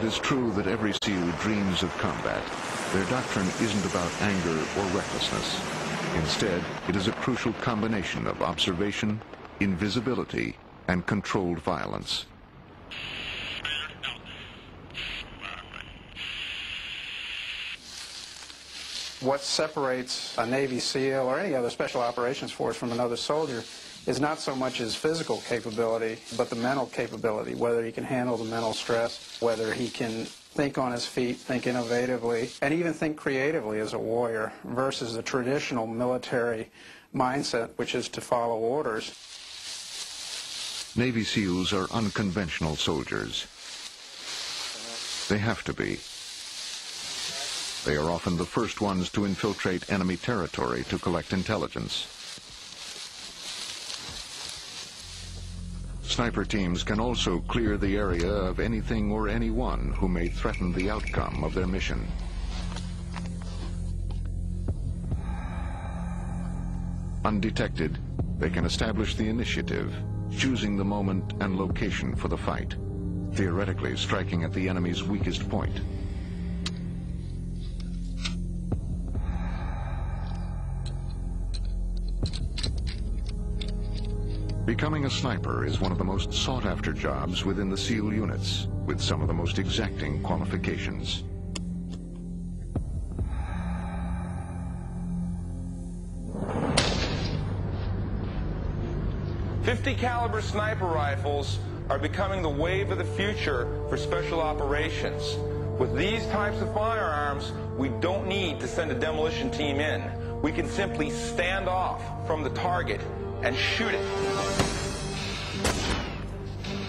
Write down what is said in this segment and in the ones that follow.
it is true that every SEAL dreams of combat, their doctrine isn't about anger or recklessness. Instead, it is a crucial combination of observation, invisibility, and controlled violence. What separates a Navy SEAL or any other special operations force from another soldier is not so much his physical capability, but the mental capability, whether he can handle the mental stress, whether he can think on his feet, think innovatively, and even think creatively as a warrior, versus the traditional military mindset, which is to follow orders. Navy SEALs are unconventional soldiers. They have to be. They are often the first ones to infiltrate enemy territory to collect intelligence. Sniper teams can also clear the area of anything or anyone who may threaten the outcome of their mission. Undetected, they can establish the initiative, choosing the moment and location for the fight, theoretically striking at the enemy's weakest point. Becoming a sniper is one of the most sought-after jobs within the SEAL units, with some of the most exacting qualifications. .50 caliber sniper rifles are becoming the wave of the future for special operations. With these types of firearms, we don't need to send a demolition team in. We can simply stand off from the target and shoot it.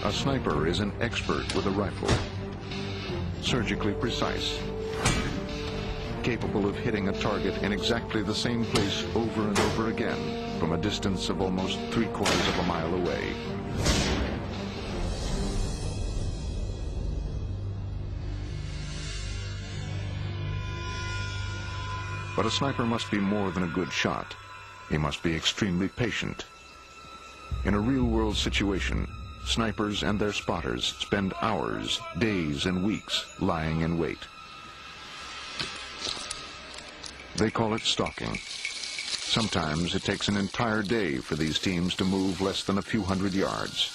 A sniper is an expert with a rifle, surgically precise, capable of hitting a target in exactly the same place over and over again from a distance of almost 3/4 of a mile away. But a sniper must be more than a good shot. He must be extremely patient. In a real-world situation, snipers and their spotters spend hours, days, and weeks lying in wait. They call it stalking. Sometimes it takes an entire day for these teams to move less than a few hundred yards.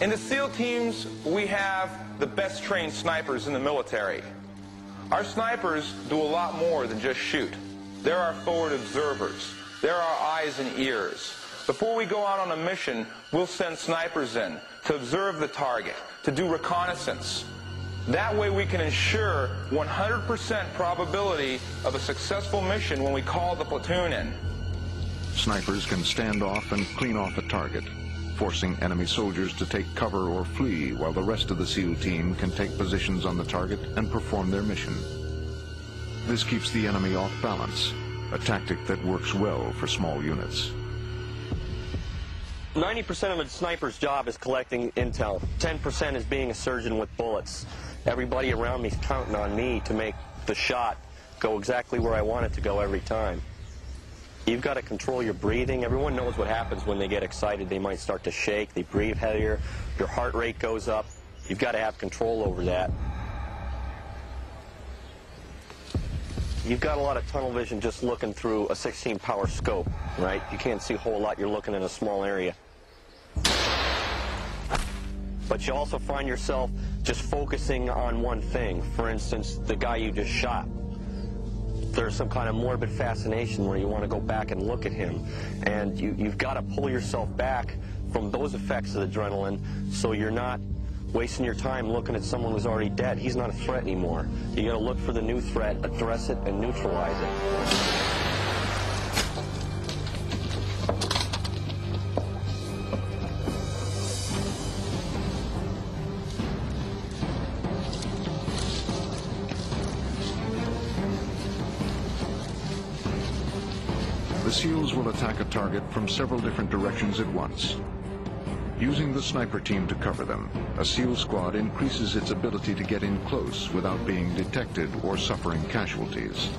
In the SEAL teams, we have the best trained snipers in the military. Our snipers do a lot more than just shoot. They're our forward observers. They're our eyes and ears. Before we go out on a mission, we'll send snipers in to observe the target, to do reconnaissance. That way we can ensure 100% probability of a successful mission when we call the platoon in. Snipers can stand off and clean off a target, forcing enemy soldiers to take cover or flee while the rest of the SEAL team can take positions on the target and perform their mission. This keeps the enemy off balance, a tactic that works well for small units. 90% of a sniper's job is collecting intel. 10% is being a surgeon with bullets. Everybody around me is counting on me to make the shot go exactly where I want it to go every time. You've got to control your breathing. Everyone knows what happens when they get excited. They might start to shake, they breathe heavier, your heart rate goes up. You've got to have control over that. You've got a lot of tunnel vision just looking through a 16-power scope, right? You can't see a whole lot. You're looking in a small area. But you also find yourself just focusing on one thing. For instance, the guy you just shot. There's some kind of morbid fascination where you want to go back and look at him. And you've got to pull yourself back from those effects of adrenaline so you're not wasting your time looking at someone who's already dead. He's not a threat anymore. You got to look for the new threat, address it, and neutralize it. SEALs will attack a target from several different directions at once. Using the sniper team to cover them, a SEAL squad increases its ability to get in close without being detected or suffering casualties.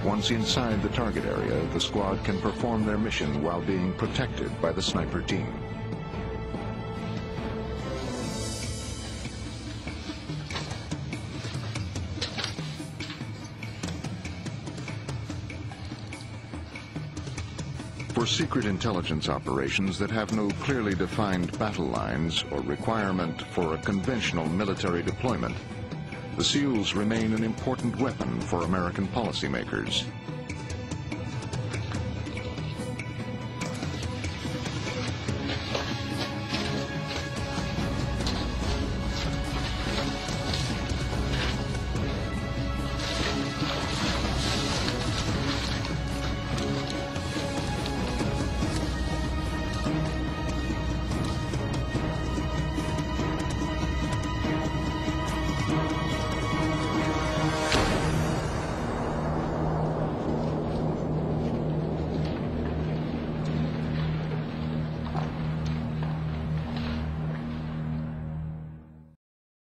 Once inside the target area, the squad can perform their mission while being protected by the sniper team. For secret intelligence operations that have no clearly defined battle lines or requirement for a conventional military deployment, the SEALs remain an important weapon for American policymakers.